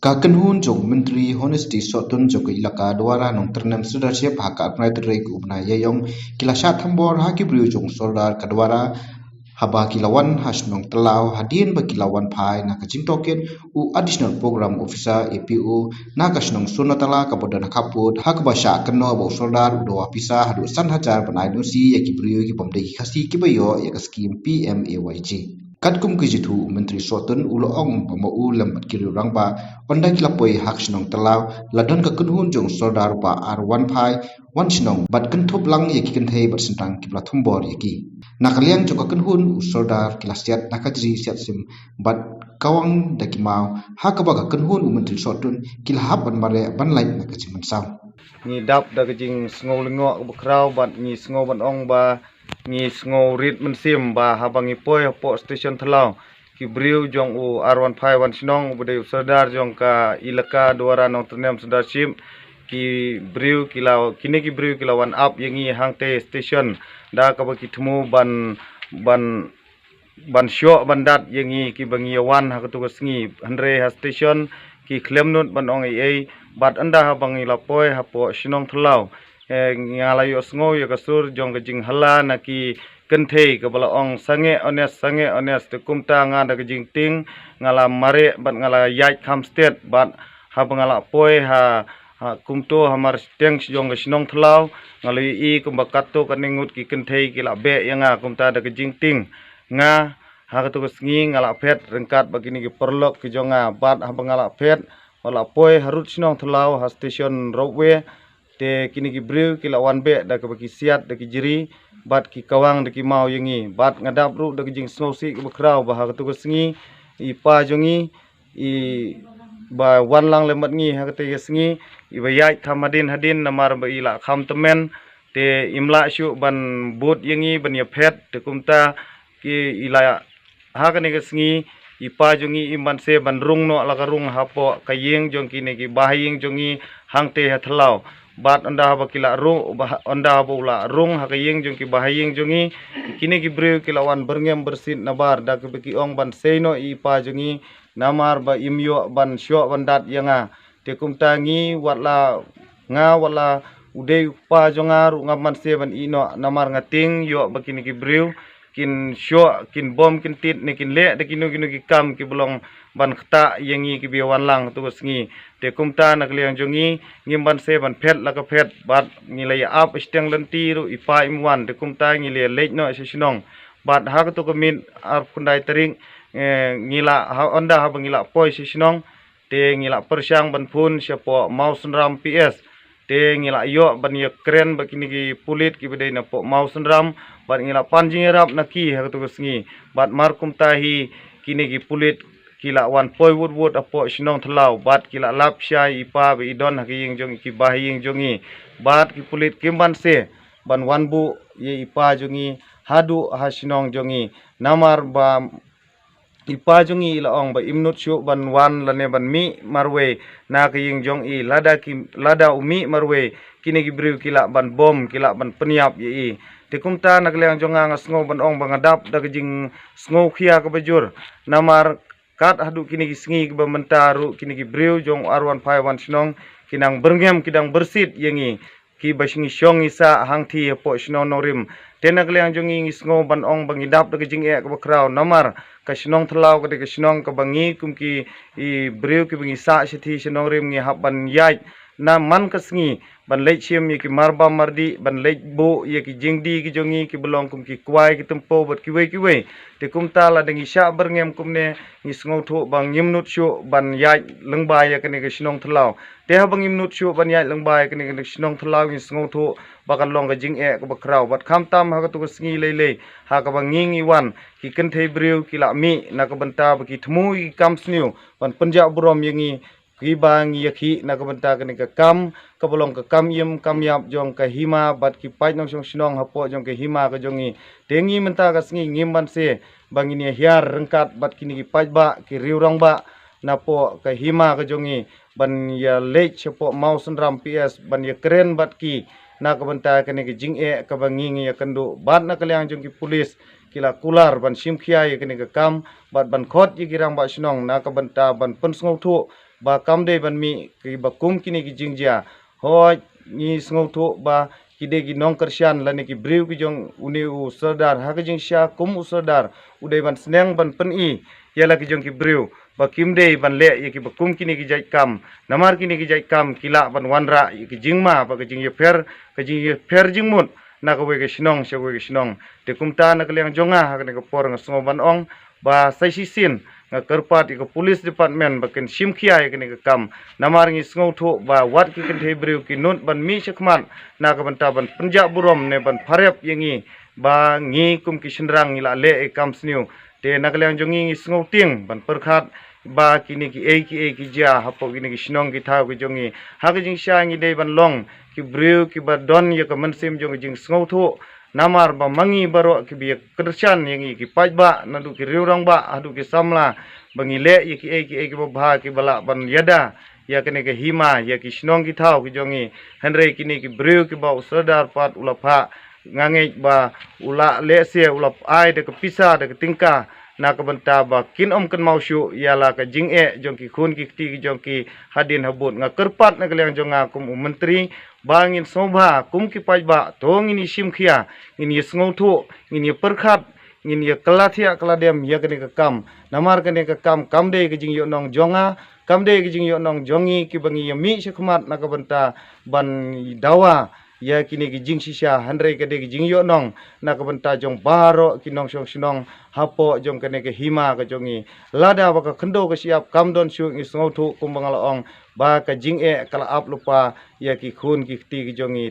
Kakenhun jong Menteri Honesty Sotun jong ilaka dwara nong ternem leadership haka pnai terei ubna yayong kilasha thambor haki briu jong soldar kadwara haba kilawan hasnong telau hadien ba kilawan phai na kaching token u additional program officer APO na kasnong sunatala kabodana kaput hakba sha kanno bo soldar do apisa hadu san hajar banai nusi yaki briu ki bomde khasi kibayo yak scheme PMAYG Katkum kijitu Menteri Sotun ulo ong pama ulam at kiri rangba onda kilapoi hak sinong telau ladon ka kunhun jong soldar ba R1 phai wan sinong bat kentup lang yaki kenthei bat sentang kibla thumbor yaki nakaliang jong ka kunhun soldar kilasiat nakajri siat sim bat kawang dakimau hakaba ka kunhun Menteri Sotun kilahap ban mare ban lai nakajing mansam ni dap da kajing sngo lingo bukrau bat ni sngo ban ong ba ni sngo rit mensim ba habangi poi po station thalau ki briu jong u R15 sinong budai serdar jong ka ilaka dwara nong ternem sedarship ki briu kilau kini ki briu kilawan up yangi hangte station da ka ba ki thmu ban syo bandat yangi ki bangi wan ha tu ngi andre ha station ki klemnut ban ong ai bat anda ha bangi lapoi ha po sinong thalau ngalayo sngo ya kasur jong kajing hala naki kenthei ka bala ong sange ones te kumta nga da kajing ting ngala mare bat ngala yai kham state bat ha bangala poi ha kumto hamar steng jong ka sinong thalau ngali i kumbakato kaningut ki kenthei ki la be yanga kumta da kajing ting nga ha ka tu sngi ngala phet rengkat bagini ki perlok ki jonga bat ha bangala phet wala poi harut sinong thalau ha station roadway te kini ki briu ki lawan be da ka baki siat da ki jiri bat ki kawang da ki mau yangi bat ngadap ru da ki jing snosi ki bakrau ba ha tu sngi i pa jongi i ba wan lang lemat ngi ha te sngi i ba yai thamadin hadin namar ba ila kham temen te imla syu ban bot yangi ban ya phet te kumta ki ila ha ka ne sngi i pa jongi i man se ban rung no la ka rung ha po kayeng jong kini ki bahayeng jongi hangte ha thalau bat onda ba kila rung onda bola rung hakayeng jong ki bahayeng jongi kini ki breu kilawan berngem bersit nabar da ki beki ong ban seino i pa jongi namar ba imyo ban syo bandat yanga te kumtangi watla nga wala udei pa jonga ru ngaman se ban ino namar ngating yo bakini ki breu kin syo kin bom kin tit ne kin le de kinu ki kam ki bolong ban khta yengi ki biwan lang tu sngi te kumta nak liang jongi ngimban se ban phet la ka phet bat ngilai ap steng lenti ru ipa imwan te kumta ngile lej no sinong bat ha ka tu min ar kundai tering ngila ha onda ha bangila poi sinong te ngila persyang ban phun siapo mausenram PS te ngila yo ban ye kren bakini ki pulit ki bedai na po mausenram bat ngila panjing rap naki ha tu sngi bat markum tahi kini ki pulit kila wan poi wood apo sinong thalau bat kila lap syai ipa be idon ha ki jong ki bahing jongi bat ki pulit kimban se ban wan bu ye ipa jongi hadu ha sinong jongi namar ba ipa jongi ila ong ba imnut syu ban wan lane ban mi marwe na ki jong i lada umi marwe kini ki briu kila ban bom kila ban peniap ye i te kumta nakleang jonga ngasngo ban ong bangadap da kajing sngo khia ka bajur namar kat hadu kini ki sngi ki bamentaru kini ki briu jong R151 sinong kinang berngem kidang bersit yengi ki basingi syong isa hangthi po sinong norim tenak leang jongi ngisngo ban ong bangidap da kajing e ka bakrau namar ka sinong thalau ka de sinong ka bangi kumki i briu ki bangi sa sithi sinong rim ngi hab ban yai na man ka sngi ban lej chim ye ki marba mardi ban lej bo ye ki jingdi ki jongi ki belong kum ki kwai ki tempo bat ki we te kumta la dengi sha berngem kumne ngi sngo tho bang yimnut syu ban yai lengba ye kene ki sinong thalau te ha bang yimnut syu ban yai lengba ye kene ki sinong thalau ngi sngo tho bakan long ka jing e ka bakrau bat kham tam ha ka tu sngi lele ha ka bang ngi wan ki kenthei briu ki la mi na ka banta ba ki thmu ki kam sniu ban punjab brom yengi ki bang yakhi na ka banta ka ni ka kam ka bolong ka kam yim kam yap jong ka hima bat ki pai nong song sinong hapo jong ka hima ka jongi tengi menta ka sngi ngimban se bangini hiar rengkat bat kini ki pai ba ki riurang ba na po ka hima ka jongi ban ya lech po mausenram PS ban ya keren bat ki na ka banta ka ni ki jing e ka bangi ya kandu bat na kalyang jong ki pulis kila kular ban simkhia ye kini ka kam bat ban khot ye kirang ba sinong na ka banta ban pensngau thu ba kamde ban mi ki ba kum kini ki jingjia ho ni sngo tho ba kide ki nong kersian lani ki briu ki jong uni u sardar ha ki jing sha kum u sardar udai ban sneng ban pen i yala ki jong ki briu ba kimde ban le ye ki ba kum kini ki jai kam namar kini ki jai kam kila ban wanra ye ki jingma ba ki jing ye fer jingmut na ko we ke sinong se we ke sinong te kumta na kaliang jonga ha ke por nga sngo ban ong ba sai sisin nga kerpat ke police department ba ken simkhia ke ne kam namar ngi sngo tho ba wat ki ken thebriu ki nut ban mi sekmat na ka ban ta ban penja burom ne ban pharep yengi ba ngi kum ki sinrang ila le e kam sniu te na kaliang jongi ngi sngo ting ban perkhat ba kini ki ja hapo kini ki sinong ki thau ki jongi ha ki jing sha ngi dei ban long ki briu ki ba don ye ka mansim jong jing sngo tho namar ba mangi baro ki bi kersan yang ki pajba nadu ki riurang ba adu ki samla bangi le ye ki ba bha ki bala ban yada ya kene ke hima ya ki sinong ki thau ki jongi henre kini ki briu ki ba usardar pat ulapha ngange ba ula le se ulap ai de ke pisa de ke tingka na ka banta ba kin kan mausyu yala ka jing jong ki khun ki ti ki jong ki hadin habut nga kerpat na kaliang jong nga kum menteri bangin sobha kum ki pajba tong ini simkhia ini sngotu ini perkhat ini kelathia keladem ya kene ka kam namar kene ka kamde ki jing yo nong jonga kamde ki jing yo nong jongi ki bangi mi sekmat na ka banta ban dawa ya kini ki jing sisa handre ke de ki jing yo nong na ka banta jong baro ki nong song sinong hapo jong kene ke hima ka jongi lada ba ka khendo ka siap kam don su ngi sngo thu kum bangal ong ba ka jing kala ap lupa ya ki khun ki ti ki jongi